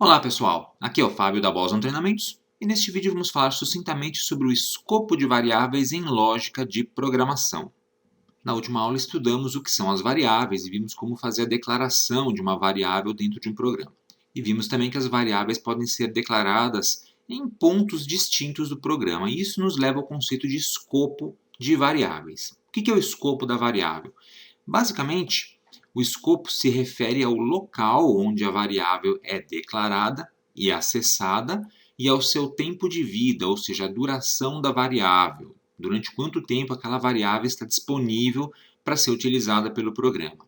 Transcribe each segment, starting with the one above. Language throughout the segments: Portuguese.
Olá pessoal, aqui é o Fábio da Boson Treinamentos e neste vídeo vamos falar sucintamente sobre o escopo de variáveis em lógica de programação. Na última aula estudamos o que são as variáveis e vimos como fazer a declaração de uma variável dentro de um programa. E vimos também que as variáveis podem ser declaradas em pontos distintos do programa e isso nos leva ao conceito de escopo de variáveis. O que é o escopo da variável? Basicamente, o escopo se refere ao local onde a variável é declarada e acessada e ao seu tempo de vida, ou seja, a duração da variável, durante quanto tempo aquela variável está disponível para ser utilizada pelo programa.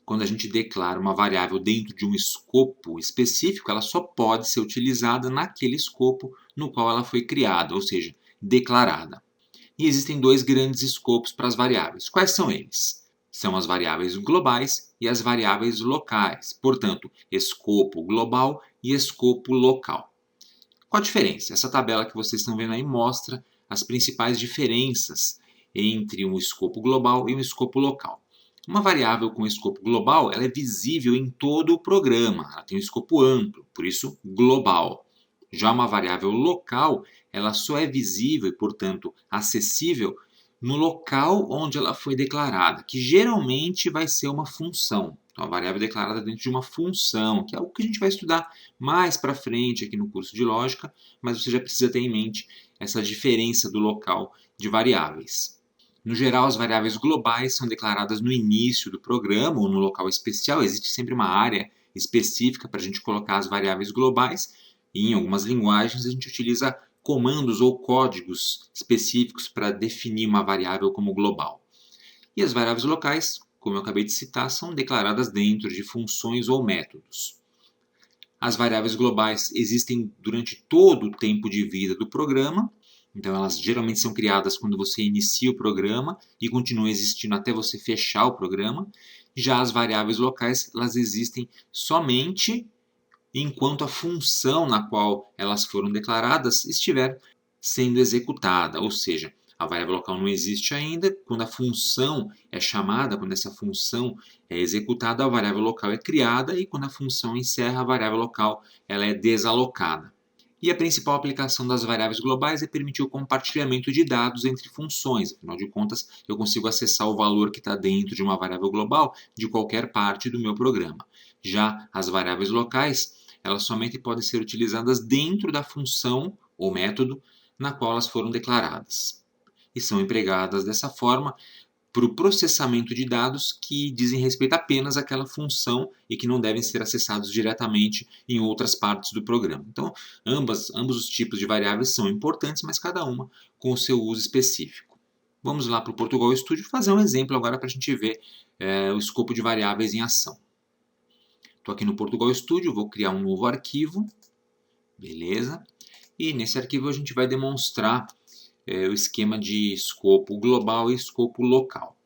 Quando a gente declara uma variável dentro de um escopo específico, ela só pode ser utilizada naquele escopo no qual ela foi criada, ou seja, declarada. E existem dois grandes escopos para as variáveis. Quais são eles? São as variáveis globais e as variáveis locais. Portanto, escopo global e escopo local. Qual a diferença? Essa tabela que vocês estão vendo aí mostra as principais diferenças entre um escopo global e um escopo local. Uma variável com escopo global ela é visível em todo o programa, ela tem um escopo amplo, por isso global. Já uma variável local, ela só é visível e, portanto, acessível no local onde ela foi declarada, que geralmente vai ser uma função. Então, a variável é declarada dentro de uma função, que é algo que a gente vai estudar mais para frente aqui no curso de lógica, mas você já precisa ter em mente essa diferença do local de variáveis. No geral, as variáveis globais são declaradas no início do programa ou no local especial. Existe sempre uma área específica para a gente colocar as variáveis globais. E em algumas linguagens, a gente utiliza comandos ou códigos específicos para definir uma variável como global. E as variáveis locais, como eu acabei de citar, são declaradas dentro de funções ou métodos. As variáveis globais existem durante todo o tempo de vida do programa, então elas geralmente são criadas quando você inicia o programa e continuam existindo até você fechar o programa. Já as variáveis locais, elas existem somente enquanto a função na qual elas foram declaradas estiver sendo executada, ou seja, a variável local não existe ainda, quando a função é chamada, quando essa função é executada, a variável local é criada e quando a função encerra, a variável local ela é desalocada. E a principal aplicação das variáveis globais é permitir o compartilhamento de dados entre funções. Afinal de contas, eu consigo acessar o valor que está dentro de uma variável global de qualquer parte do meu programa. Já as variáveis locais, elas somente podem ser utilizadas dentro da função ou método na qual elas foram declaradas. E são empregadas dessa forma para o processamento de dados que dizem respeito apenas àquela função e que não devem ser acessados diretamente em outras partes do programa. Então, ambos os tipos de variáveis são importantes, mas cada uma com o seu uso específico. Vamos lá para o Portugal Studio fazer um exemplo agora para a gente ver o escopo de variáveis em ação. Estou aqui no Portugal Studio, vou criar um novo arquivo, beleza? E nesse arquivo a gente vai demonstrar o esquema de escopo global e escopo local.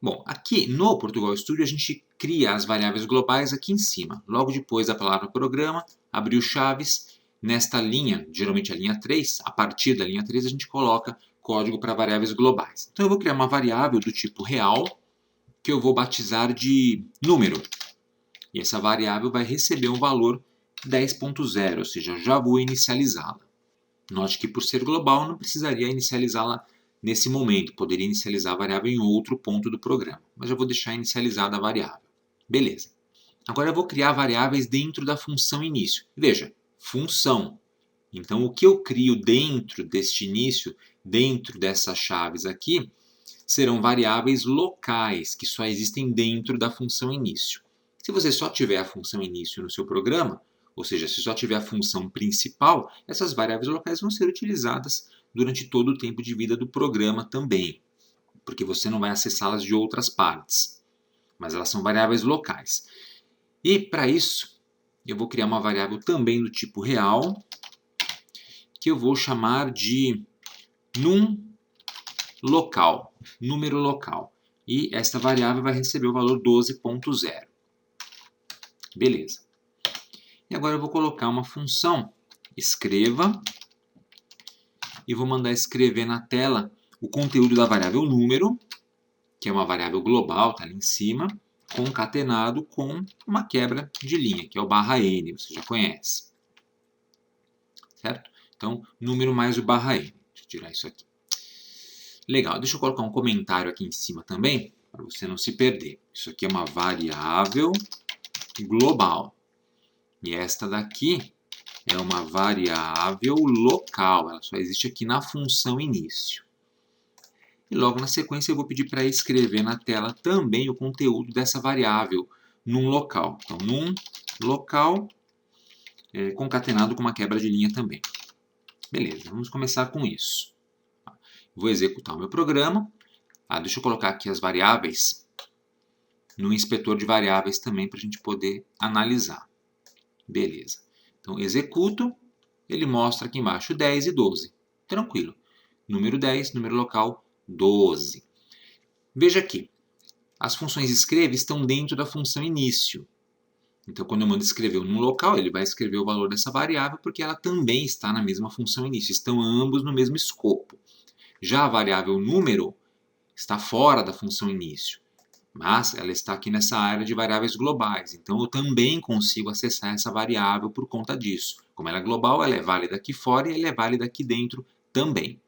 Bom, aqui no Portugal Studio a gente cria as variáveis globais aqui em cima. Logo depois da palavra programa, abriu chaves. Nesta linha, geralmente a linha 3, a partir da linha 3 a gente coloca código para variáveis globais. Então eu vou criar uma variável do tipo real, que eu vou batizar de número. E essa variável vai receber um valor 10.0, ou seja, já vou inicializá-la. Note que por ser global não precisaria inicializá-la nesse momento, poderia inicializar a variável em outro ponto do programa, mas já vou deixar inicializada a variável. Beleza. Agora eu vou criar variáveis dentro da função início. Veja, função. Então o que eu crio dentro deste início, dentro dessas chaves aqui, serão variáveis locais, que só existem dentro da função início. Se você só tiver a função início no seu programa, ou seja, se só tiver a função principal, essas variáveis locais vão ser utilizadas durante todo o tempo de vida do programa também, porque você não vai acessá-las de outras partes, mas elas são variáveis locais. E para isso, eu vou criar uma variável também do tipo real, que eu vou chamar de num local, número local. E esta variável vai receber o valor 12.0. Beleza. E agora eu vou colocar uma função, escreva, e vou mandar escrever na tela o conteúdo da variável número, que é uma variável global, está ali em cima. concatenado com uma quebra de linha, que é o /n, você já conhece. Certo? Então, número mais o /n. Deixa eu tirar isso aqui. Legal, deixa eu colocar um comentário aqui em cima também, para você não se perder. Isso aqui é uma variável global. E esta daqui é uma variável local, ela só existe aqui na função início. E logo na sequência eu vou pedir para escrever na tela também o conteúdo dessa variável num local. Então, num local concatenado com uma quebra de linha também. Beleza, vamos começar com isso. Vou executar o meu programa. Deixa eu colocar aqui as variáveis no inspetor de variáveis também para a gente poder analisar. Beleza. Então, executo, ele mostra aqui embaixo 10 e 12. Tranquilo. Número 10, número local 12. Veja aqui, as funções escreve estão dentro da função início. Então, quando eu mando escrever num local, ele vai escrever o valor dessa variável porque ela também está na mesma função início. Estão ambos no mesmo escopo. Já a variável número está fora da função início, mas ela está aqui nessa área de variáveis globais. Então, eu também consigo acessar essa variável por conta disso. Como ela é global, ela é válida aqui fora e ela é válida aqui dentro também.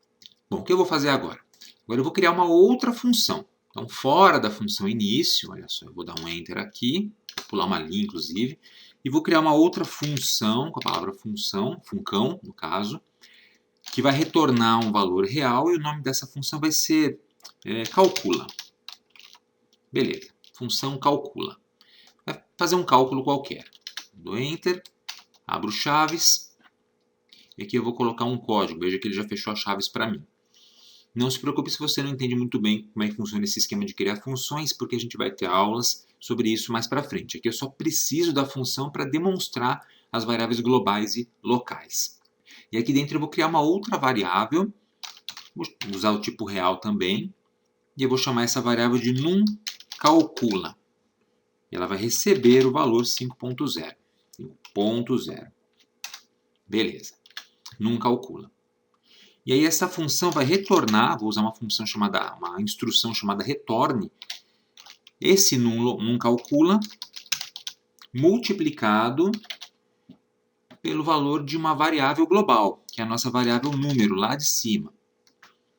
Bom, o que eu vou fazer agora? Agora eu vou criar uma outra função. Então, fora da função início, olha só, eu vou dar um Enter aqui, vou pular uma linha, inclusive, e vou criar uma outra função, com a palavra função, funcão, no caso, que vai retornar um valor real e o nome dessa função vai ser calcula. Beleza, função calcula. Vai fazer um cálculo qualquer. Dou Enter, abro chaves, e aqui eu vou colocar um código, veja que ele já fechou as chaves para mim. Não se preocupe se você não entende muito bem como é que funciona esse esquema de criar funções, porque a gente vai ter aulas sobre isso mais para frente. Aqui eu só preciso da função para demonstrar as variáveis globais e locais. E aqui dentro eu vou criar uma outra variável, vou usar o tipo real também, e eu vou chamar essa variável de numCalcula. E ela vai receber o valor 5.0. 5.0. Beleza. NumCalcula. E aí essa função vai retornar, vou usar uma instrução chamada retorne, esse numCalcula multiplicado pelo valor de uma variável global, que é a nossa variável número lá de cima.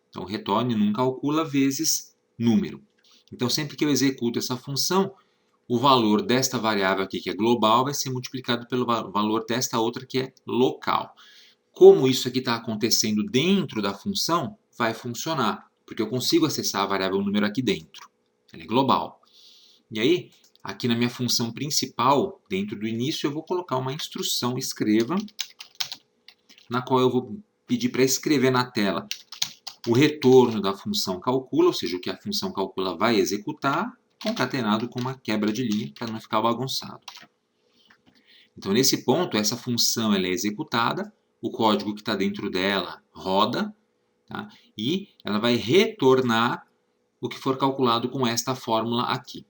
Então, retorne numCalcula vezes número. Então, sempre que eu executo essa função, o valor desta variável aqui, que é global, vai ser multiplicado pelo valor desta outra, que é local. Como isso aqui está acontecendo dentro da função, vai funcionar, porque eu consigo acessar a variável número aqui dentro. Ela é global. E aí, aqui na minha função principal, dentro do início, eu vou colocar uma instrução escreva, na qual eu vou pedir para escrever na tela o retorno da função calcula, ou seja, o que a função calcula vai executar, concatenado com uma quebra de linha, para não ficar bagunçado. Então, nesse ponto, essa função ela é executada, o código que está dentro dela roda, tá? E ela vai retornar o que for calculado com esta fórmula aqui.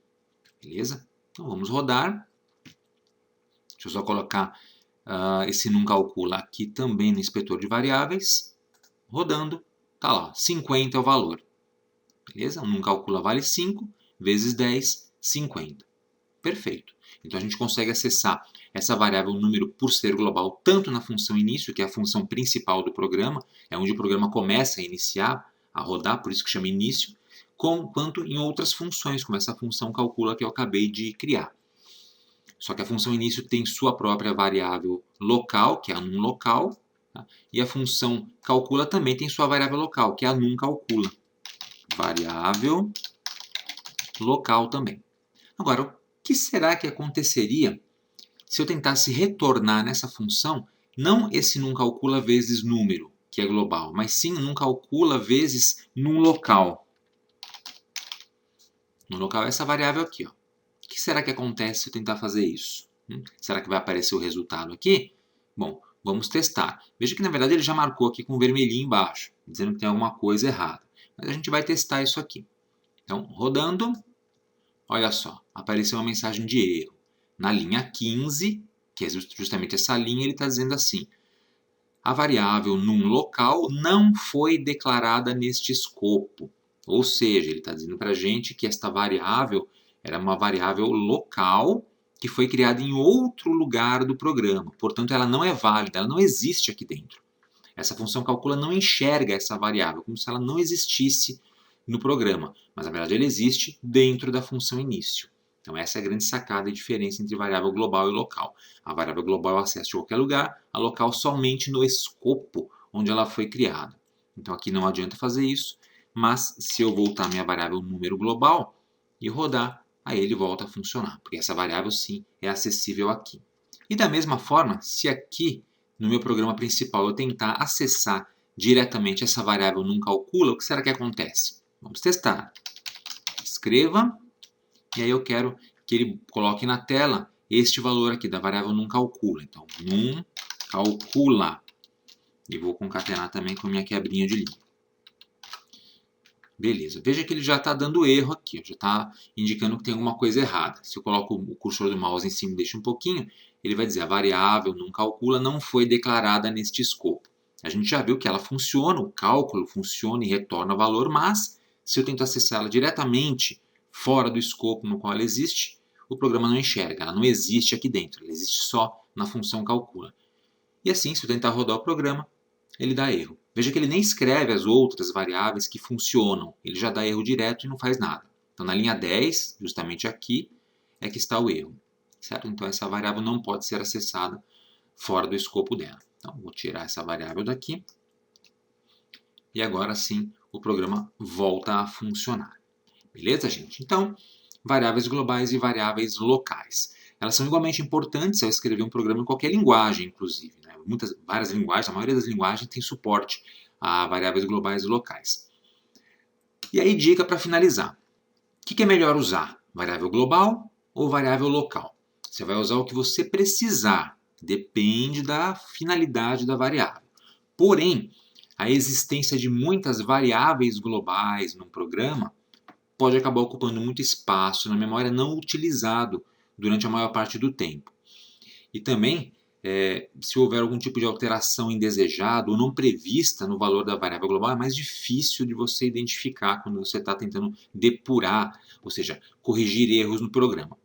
Beleza? Então, vamos rodar. Deixa eu só colocar esse numCalcula aqui também no inspetor de variáveis. Rodando, está lá, 50 é o valor. Beleza? O numCalcula vale 5, vezes 10, 50. Perfeito. Então, a gente consegue acessar essa variável número por ser global tanto na função início, que é a função principal do programa, é onde o programa começa a iniciar, a rodar, por isso que chama início, quanto em outras funções, como essa função calcula que eu acabei de criar. Só que a função início tem sua própria variável local, que é a numLocal, tá? E a função calcula também tem sua variável local, que é a numCalcula. Variável local também. Agora, o que será que aconteceria se eu tentasse retornar nessa função, não esse numCalcula vezes número, que é global, mas sim numCalcula vezes numLocal. NumLocal é essa variável aqui. Ó. O que será que acontece se eu tentar fazer isso? Será que vai aparecer o resultado aqui? Bom, vamos testar. Veja que, na verdade, ele já marcou aqui com vermelhinho embaixo, dizendo que tem alguma coisa errada. Mas a gente vai testar isso aqui. Então, rodando, olha só, apareceu uma mensagem de erro. Na linha 15, que é justamente essa linha, ele está dizendo assim: a variável numLocal não foi declarada neste escopo. Ou seja, ele está dizendo para a gente que esta variável Era uma variável local que foi criada em outro lugar do programa. Portanto, ela não é válida, ela não existe aqui dentro. Essa função calcula não enxerga essa variável, como se ela não existisse no programa. Mas, na verdade, ela existe dentro da função início. Então, essa é a grande sacada e diferença entre variável global e local. A variável global é acesso de qualquer lugar, a local somente no escopo onde ela foi criada. Então, aqui não adianta fazer isso, mas se eu voltar minha variável número global e rodar, aí ele volta a funcionar, porque essa variável, sim, é acessível aqui. E da mesma forma, se aqui no meu programa principal eu tentar acessar diretamente essa variável não calcula, o que será que acontece? Vamos testar. Escreva, e aí eu quero que ele coloque na tela este valor aqui da variável não calcula. Então, não calcula. E vou concatenar também com a minha quebrinha de linha. Beleza, veja que ele já está dando erro aqui, já está indicando que tem alguma coisa errada. Se eu coloco o cursor do mouse em cima e deixo um pouquinho, ele vai dizer a variável não calcula não foi declarada neste escopo. A gente já viu que ela funciona, o cálculo funciona e retorna valor, mas se eu tento acessá-la diretamente fora do escopo no qual ela existe, o programa não enxerga, ela não existe aqui dentro, ela existe só na função calcula. E assim, se eu tentar rodar o programa, ele dá erro. Veja que ele nem escreve as outras variáveis que funcionam, ele já dá erro direto e não faz nada. Então, na linha 10, justamente aqui, é que está o erro. Certo? Então, essa variável não pode ser acessada fora do escopo dela. Então, vou tirar essa variável daqui. E agora sim, o programa volta a funcionar. Beleza, gente? Então, variáveis globais e variáveis locais. Elas são igualmente importantes ao escrever um programa em qualquer linguagem, inclusive. Né? Várias linguagens, a maioria das linguagens tem suporte a variáveis globais e locais. E aí, dica para finalizar. O que é melhor usar? Variável global ou variável local? Você vai usar o que você precisar. Depende da finalidade da variável. Porém, a existência de muitas variáveis globais num programa pode acabar ocupando muito espaço na memória não utilizado durante a maior parte do tempo. E também, se houver algum tipo de alteração indesejada ou não prevista no valor da variável global, é mais difícil de você identificar quando você está tentando depurar, ou seja, corrigir erros no programa.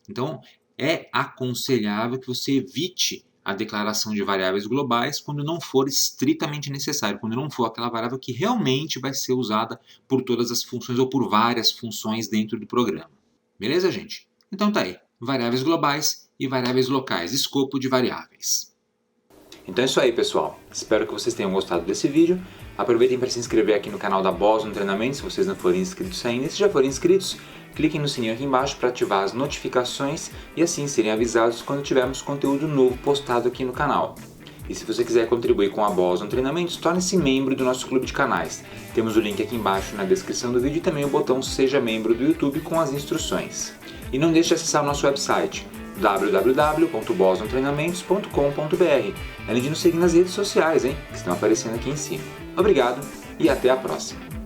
Então, é aconselhável que você evite a declaração de variáveis globais quando não for estritamente necessário, quando não for aquela variável que realmente vai ser usada por todas as funções ou por várias funções dentro do programa. Beleza, gente? Então tá aí, variáveis globais e variáveis locais, escopo de variáveis. Então é isso aí, pessoal. Espero que vocês tenham gostado desse vídeo. Aproveitem para se inscrever aqui no canal da Boston Treinamento, se vocês não forem inscritos ainda. E se já forem inscritos, cliquem no sininho aqui embaixo para ativar as notificações e assim serem avisados quando tivermos conteúdo novo postado aqui no canal. E se você quiser contribuir com a Boston Treinamentos, torne-se membro do nosso clube de canais. Temos o link aqui embaixo na descrição do vídeo e também o botão Seja Membro do YouTube com as instruções. E não deixe de acessar o nosso website www.bostontreinamentos.com.br, além de nos seguir nas redes sociais, que estão aparecendo aqui em cima. Obrigado e até a próxima!